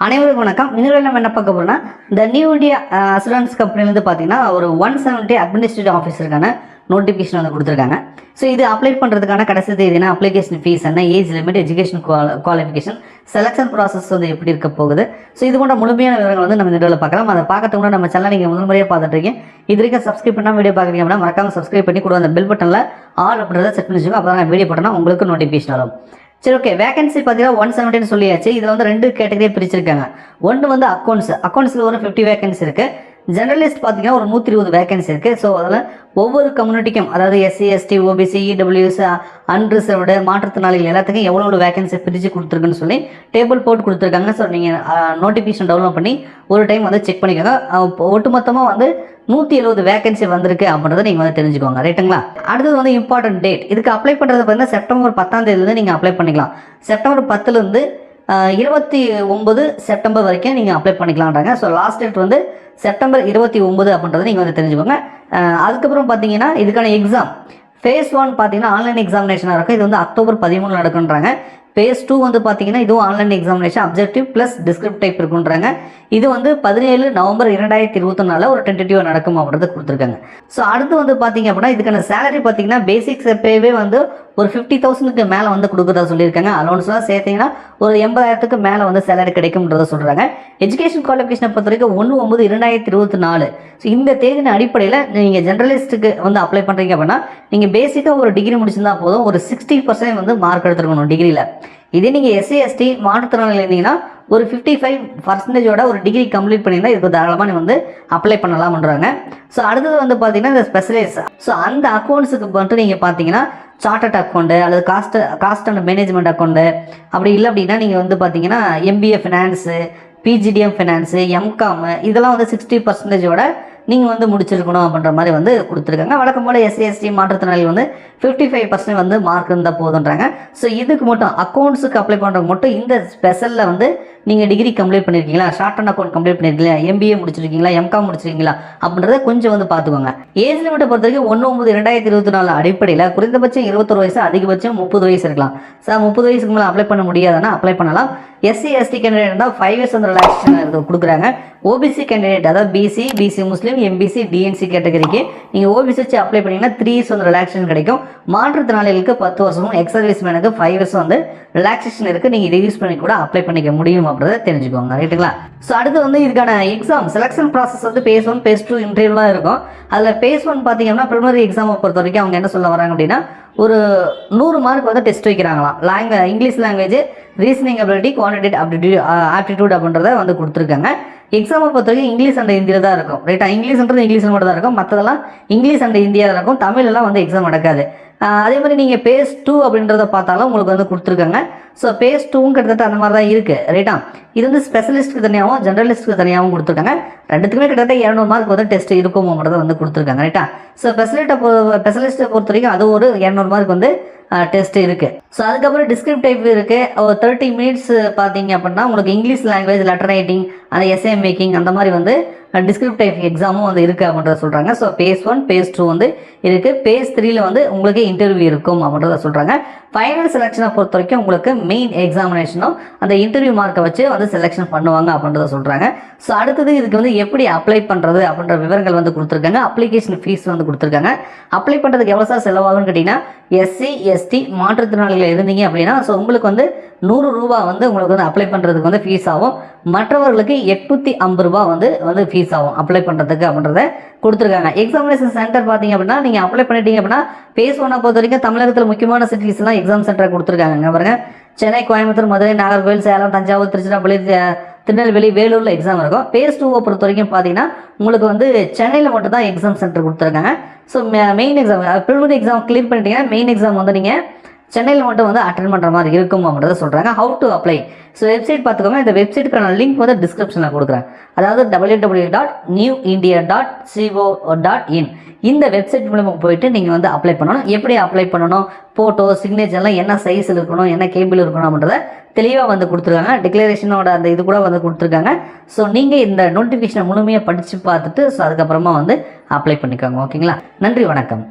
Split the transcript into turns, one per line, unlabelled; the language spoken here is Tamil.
அனைவருக்கும் வணக்கம். இன்னும் நம்ம என்ன பார்க்க போறோம்னா, இந்த நியூ இந்தியா அசூரன்ஸ் கம்பெனிலேருந்து பார்த்தீங்கன்னா ஒரு 170 அட்மினிஸ்ட்ரேட்டிவ் ஆஃபீஸருக்கான நோட்டிஃபிகேஷன் வந்து கொடுத்துருக்காங்க. ஸோ இது அப்ளை பண்ணுறதுக்கான கடைசி தேதினா, அப்ளிகேஷன் ஃபீஸ் என்ன, age limit, education qualification, selection process வந்து எப்படி இருக்க போகுது. ஸோ இது போன்ற முழுமையான விவரங்கள் வந்து நம்ம இந்த வீடியோவில் பார்க்கலாம். அதை பார்க்கறதுக்கு கூட நம்ம சேனல் நீங்கள் முதல் முறையாக பார்த்துட்டு இருக்கீங்க. இது வரைக்கும் சப்ஸ்கிரைப் பண்ணால் வீடியோ பார்க்குறீங்க அப்படின்னா மறக்காம சப்ஸ்கிரைப் பண்ணி கூட அந்த பெல் பட்டனில் ஆல் அப்படின்றத செட் பண்ணி வச்சுக்கோங்க. அப்போ தான் வீடியோ போட்டோன்னா உங்களுக்கு நோட்டிஃபிகேஷன் வரும். சரி, ஓகே. வேகன்சி பார்த்தீங்கன்னா 170 சொல்லியாச்சு. இதில் வந்து 2 கேட்டகரியை பிரிச்சிருக்காங்க. ஒன்று வந்து அக்கௌண்ட்ஸில் ஒரு 50 வேகன்சி இருக்குது. ஜெர்னலிஸ்ட் பார்த்தீங்கன்னா ஒரு 120 வேகன்சி இருக்குது. ஸோ அதில் ஒவ்வொரு கம்யூனிட்டிக்கும், அதாவது SC, ST, OBC, EWS, unreserved, மாற்றுத்திறனாளிகள் எல்லாத்துக்கும் எவ்வளோ வேகன்சி பிரித்து கொடுத்துருக்குன்னு சொல்லி டேபிள் போட்டு கொடுத்துருக்காங்க. ஸோ நீங்கள் நோட்டிஃபிகேஷன் டவுன்லோட் பண்ணி ஒரு டைம் வந்து செக் பண்ணிக்கோங்க. ஒட்டுமொத்தமாக வந்து 170 வேகன்சி வந்திருக்கு அப்படின்றத நீங்கள் வந்து தெரிஞ்சுக்கோங்க. ரைட்டுங்களா? அடுத்தது வந்து இம்பார்ட்டன்ட் டேட். இதுக்கு அப்ளை பண்ணுறது பார்த்தீங்கன்னா செப்டம்பர் 10ஆம் தேதியிலேருந்து நீங்கள் அப்ளை பண்ணிக்கலாம். செப்டம்பர் 10லேருந்து 29 செப்டம்பர் வரைக்கும் நீங்கள் அப்ளை பண்ணிக்கலான்றாங்க. ஸோ லாஸ்ட் டேட் வந்து செப்டம்பர் 29 அப்படின்றத நீங்கள் வந்து தெரிஞ்சுக்கோங்க. அதுக்கப்புறம் பார்த்தீங்கன்னா இதுக்கான எக்ஸாம் ஃபேஸ் 1 பார்த்தீங்கன்னா ஆன்லைன் எக்ஸாமினேஷனாக இருக்கும். இது வந்து அக்டோபர் 13 நடக்குன்றாங்க. ஃபேஸ் 2 வந்து பார்த்தீங்கன்னா இதுவும் online examination, objective plus டிஸ்கிரிப்ட் type இருக்குன்றாங்க. இது வந்து 17 நவம்பர் 2024 ஒரு டென்டேட்டிவாக நடக்கும் அப்படின்றது கொடுத்துருக்காங்க. ஸோ அடுத்து வந்து பார்த்தீங்க அப்படின்னா இதுக்கான சேலரி பார்த்தீங்கன்னா பேசிக் பேவே வந்து ஒரு 50,000க்கு மேலே வந்து கொடுக்குறதா சொல்லியிருக்காங்க. அலௌன்ஸ்லாம் சேர்த்தீங்கன்னா ஒரு 80,000க்கு மேலே வந்து சேலரி கிடைக்கும்ன்றதை சொல்கிறாங்க. எஜுகேஷன் குவாலிஃபிகேஷனை பொறுத்த வரைக்கும் 1/9/2024. ஸோ இந்த தேதியின் அடிப்படையில் நீங்கள் ஜெர்னலிஸ்ட்டுக்கு வந்து அப்ளை பண்ணுறீங்க அப்படின்னா நீங்கள் பேசிக்காக ஒரு டிகிரி முடிச்சிருந்தா போதும். ஒரு 60% வந்து மார்க் எடுத்துருக்கணும் டிகிரியில். இதே நீங்கள் எஸ்சி, எஸ்டி, மாற்றுத்திறனாளிகள் இருந்தீங்கன்னா ஒரு 55% ஒரு டிகிரி கம்ப்ளீட் பண்ணியிருந்தா இதுக்கு தாராளமாக நீங்கள் வந்து அப்ளை பண்ணலாம்ன்றாங்க. ஸோ அடுத்தது வந்து பார்த்தீங்கன்னா இந்த ஸ்பெஷலைஸ். ஸோ அந்த அக்கௌண்ட்ஸுக்கு மட்டும் நீங்கள் பார்த்தீங்கன்னா சார்ட்டர்ட் அக்கௌண்ட்டு அல்லது காஸ்ட் அண்ட் மேனேஜ்மெண்ட் அக்கௌண்ட்டு, அப்படி இல்லை அப்படின்னா நீங்கள் வந்து பார்த்தீங்கன்னா MBA finance, PGDM finance, MCom இதெல்லாம் வந்து 60% நீங்கள் வந்து முடிச்சிருக்கணும் அப்படின்ற மாதிரி வந்து கொடுத்துருக்காங்க. வழக்கம் போல் எஸ்சி, எஸ்டி, மாற்றுத்திறனாளிகள் வந்து 55% வந்து மார்க் இருந்தால் போதுன்றாங்க. ஸோ இதுக்கு மட்டும் அக்கௌண்ட்ஸுக்கு அப்ளை பண்ணுறவங்க மட்டும் இந்த ஸ்பெஷலில் வந்து நீங்கள் டிகிரி கம்ப்ளீட் பண்ணியிருக்கீங்களா, ஷார்ட் அண்ட் அக்கௌண்ட் கம்ப்ளீட் பண்ணியிருக்கீங்களா, எம்பிஏ முடிச்சிருக்கீங்களா, எம்காம் முடிச்சிருக்கீங்களா அப்படின்றத கொஞ்சம் வந்து பார்த்துக்கோங்க. ஏஜ் லிமிட்டை பொறுத்த வரைக்கும் 1/9/2024 அடிப்படையில் குறைந்தபட்சம் 21 வயசு, அதிகபட்சம் 30 வயசு இருக்கலாம். சார் 30 வயசுக்கு மேலே அப்ளை பண்ண முடியாதுன்னா அப்ளை பண்ணலாம். எஸ்சி, எஸ்டி கேண்டிடேட் இருந்தால் 5 years வந்து ரிலாக்ஸேஷன் கொடுக்குறாங்க. ஓபிசி கேண்டிடேட், அதாவது பிசி முஸ்லீம், எம்பிசி, டிஎன்சி கேட்டகரிக்கு நீங்கள் ஓபிசி வச்சு அப்ளை பண்ணிங்கன்னா 3 years வந்து ரிலாக்ஸேஷன் கிடைக்கும். மாற்றுத்திறனாளிகளுக்கு 10 வருஷமும், எக்ஸ் சர்வீஸ் மேனுக்கு 5 years வந்து ரிலாக்ஸேஷன் இருக்குது. நீங்கள் ரிவ்யூஸ் பண்ணி கூட அப்ளை பண்ணிக்க முடியும் அப்படின்றத தெரிஞ்சுக்கோங்க. ரைட்டுங்களா? ஸோ அடுத்து வந்து இதுக்கான எக்ஸாம் செலக்ஷன் ப்ராசஸ் வந்து பேஸ் 1, பேஸ் 2 இன்டர்வியூலாம் இருக்கும். அதில் பேஸ் 1 பார்த்தீங்கன்னா ப்ரிலிமினரி எக்ஸாமை பொறுத்த வரைக்கும் அவங்க என்ன சொல்ல வராங்க அப்படின்னா ஒரு 100 மார்க் வந்து டெஸ்ட் வைக்கிறாங்களாம். English language, reasoning ability, quantitative aptitude அப்படின்றத வந்து கொடுத்துருக்காங்க. எக்ஸாமை பொறுத்த வரைக்கும் இங்கிலீஷ் அண்ட் ஹிந்தியில் தான் இருக்கும். ரைட்டா? இங்கிலீஷ்ன்றது இங்கிலீஷ் மட்டும் தான் இருக்கும். மற்றதெல்லாம் இங்கிலீஷ் அண்ட் ஹிந்தியாக தான் இருக்கும். தமிழ்லாம் வந்து எக்ஸாம் நடக்காது. அதே மாதிரி நீங்கள் பேஸ் 2 அப்படின்றத பார்த்தாலும் உங்களுக்கு வந்து கொடுத்துருக்காங்க. ஸோ பேஸ் 2 கிட்டத்தட்ட அந்த மாதிரி தான் இருக்குது. ரைட்டா? இது வந்து ஸ்பெஷலிஸ்ட்டுக்கு தனியாகவும் ஜெர்னலிஸ்ட்டுக்கு தனியாகவும் கொடுத்துருக்காங்க. ரெண்டுத்துக்குமே கிட்டத்தட்ட 200 மார்க் வந்து டெஸ்ட் இருக்கும் அப்படின்றத வந்து கொடுத்துருக்காங்க. ரைட்டா? ஸோ ஸ்பெஷலிஸ்ட்டை பொறுத்த வரைக்கும் அது ஒரு 200 மார்க் வந்து டெஸ்ட் இருக்குது. ஸோ அதுக்கப்புறம் டிஸ்கிரிப்ட் டைப் இருக்குது. ஒரு 30 minutes பார்த்தீங்க அப்படின்னா உங்களுக்கு இங்கிலீஷ் லாங்குவேஜ், லெட்டர் ரைட்டிங், அந்த எஸ்ஏ மேக்கிங் அந்த மாதிரி வந்து டிஸ்கிரிப்ட் டைப் எக்ஸாமும் வந்து இருக்குது அப்படின்றத சொல்கிறாங்க. ஸோ பேஸ் 1, பேஸ் 2 வந்து இருக்குது. பேஸ் 3ல் வந்து உங்களுக்கு இன்டர்வியூ இருக்கும் அப்படின்றத சொல்கிறாங்க. ஃபைனல் செலெக்ஷனை பொறுத்த வரைக்கும் உங்களுக்கு மெயின் எக்ஸாமினேஷனும் அந்த இன்டர்வியூ மார்க்கை வச்சு வந்து செலெக்ஷன் பண்ணுவாங்க அப்படின்றத சொல்கிறாங்க. ஸோ அடுத்தது இதுக்கு வந்து எப்படி அப்ளை பண்ணுறது அப்படின்ற விவரங்கள் வந்து கொடுத்துருக்காங்க. அப்ளிகேஷன் ஃபீஸ் வந்து கொடுத்துருக்காங்க. அப்ளை பண்ணுறதுக்கு எவ்வளோ சார் செலவாகும்னு கேட்டிங்கன்னா எஸ்சி, எஸ்டி, மாற்றுத்திறனாளிகள் இருந்தீங்க அப்படின்னா ஸோ உங்களுக்கு வந்து 100 ரூபா வந்து உங்களுக்கு வந்து அப்ளை பண்ணுறதுக்கு வந்து ஃபீஸ் ஆகும். மற்றவர்களுக்கு 850 ரூபா வந்து ஃபீஸ் ஆகும் அப்ளை பண்ணுறதுக்கு அப்படின்றத கொடுத்துருக்காங்க. எக்ஸாமினேஷன் சென்டர் பார்த்தீங்க அப்படின்னா நீங்கள் அப்ளை பண்ணிட்டீங்க அப்படின்னா பேஸ் 1 பொறுத்த வரைக்கும் தமிழகத்தில் முக்கியமான சிட்டிஸ்லாம் எக்ஸாம் சென்டர் கொடுத்துருக்காங்க. பாருங்க, சென்னை, கோயம்புத்தூர், மதுரை, நாகர்கோவில், சேலம், தஞ்சாவூர், திருச்சிராப்பள்ளி, திருநெல்வேலி, வேலூரில் எக்ஸாம் இருக்கும். பேஸ் 2 பொறுத்த வரைக்கும் பார்த்தீங்கன்னா உங்களுக்கு வந்து சென்னையில் மட்டும் தான் எக்ஸாம் சென்டர் கொடுத்துருக்காங்க. So main exam preliminary exam clear பண்ணிட்டீங்கன்னா மெயின் எக்ஸாம் வந்து நீங்கள் சென்னையில் மட்டும் வந்து அட்டென்ட் பண்ணுற மாதிரி இருக்கும் அப்படின்றத சொல்கிறாங்க. How to apply? So website பார்த்துக்கோங்க. இந்த வெப்சைட்டுக்கான லிங்க் வந்து டிஸ்கிரிப்ஷனில் கொடுக்குறேன். அதாவது www.newindia.co.in இந்த வெப்சைட் மூலமாக போயிட்டு நீங்கள் வந்து அப்ளை பண்ணணும். எப்படி அப்ளை பண்ணணும், ஃபோட்டோ, சிக்னேச்சர்லாம் என்ன சைஸில் இருக்கணும், என்ன கேபிள் இருக்கணும் அப்படின்றத தெளிவாக வந்து கொடுத்துருக்காங்க. டிக்ளரேஷனோட அந்த இது கூட வந்து கொடுத்துருக்காங்க. ஸோ நீங்கள் இந்த நோட்டிஃபிகேஷனை முழுமையாக படித்து பார்த்துட்டு ஸோ அதுக்கப்புறமா வந்து அப்ளை பண்ணிக்கோங்க. ஓகேங்களா? நன்றி, வணக்கம்.